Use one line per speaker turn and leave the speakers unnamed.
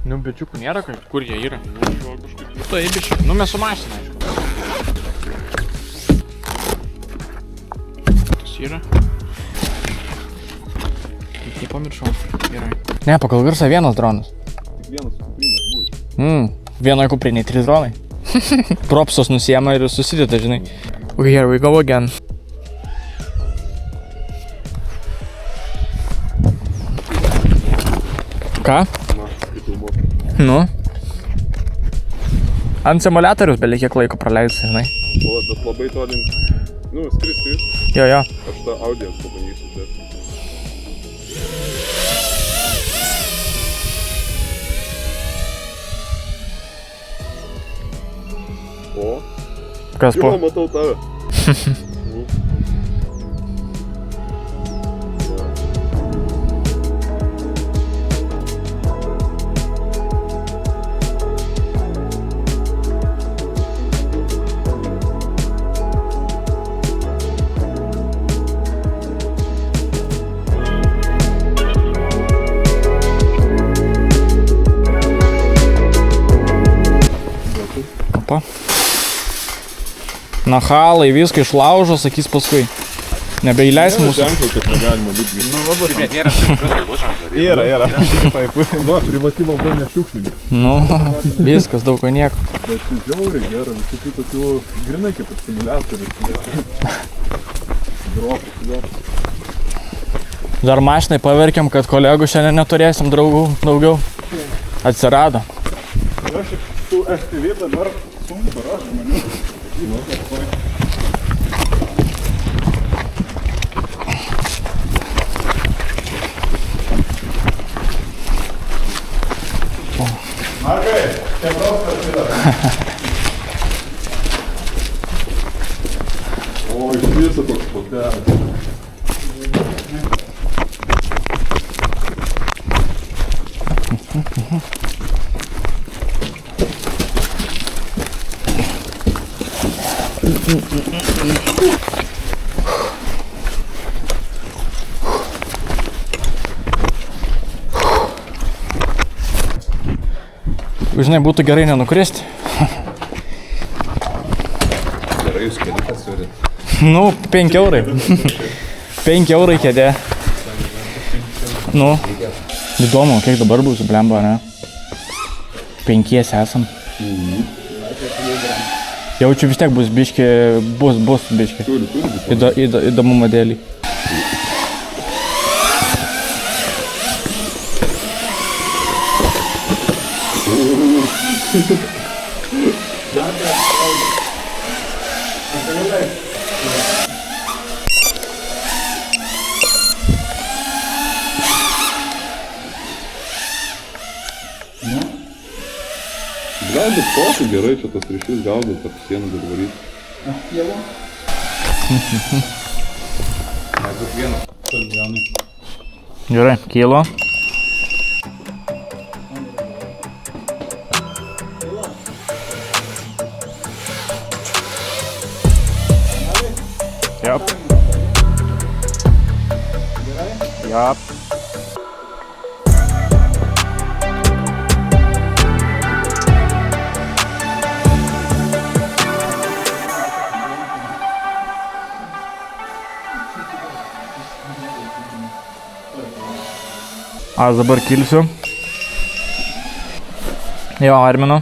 Nu, bičiukų nėra, kur jie yra. Tai bičiuk. Nu, mes su mašina, aišku. Tas yra. Tai pamiršau. Gerai. Ne, pagal garsą vienas dronas.
Tik vienas kuprinės būtų.
Vienoje kuprinėje 3 dronai. Propsos nusiema ir susideda, žinai. Okay, here we go again. Ką? Nu? Ant simuliatorius belie kiek laiko praleidus, žinai.
O, bet labai tolint. Nu, skristi.
Jo.
Aš tą audiją pabandysiu, bet... O?
Kas po?
Jau matau tave.
Opa. Nachalai, viską išlaužo, sakys paskui. Nebeįleis mūsų.
Ženklų, kad negalima būti. Nu, labai. Yra. Taip, va, privati valda nešiukšlinė.
Nu, viskas, daug ko nieko.
Bet žiauriai gera, visokių tokių grinai kaip ir simuliatorius. Dropų.
Dar mašinai paverkiam, kad kolegų šiandien neturėsim draugų daugiau. Atsirado.
Aš su FPV dabar sunku parašau maniu. Markai, Kebrovskas yra. O, iš viso toks potelis.
Žinai, būtų gerai nenukristi.
Gerai, jūs keliukas turit.
Nu, 5 eurai. 5 eurai kėdė. Nu, įdomu, kiek dabar bus, blemba, ne? 5 esam. Jaučiu vis tiek bus biški, bus biški. Įdomumo dėlį.
Galbūt tokį gerai čia tas ryšys gaudo, tarp sienų dar varyti.
Gerai, kilo. Yep. Aš dabar kilsiu. Jo, Armino.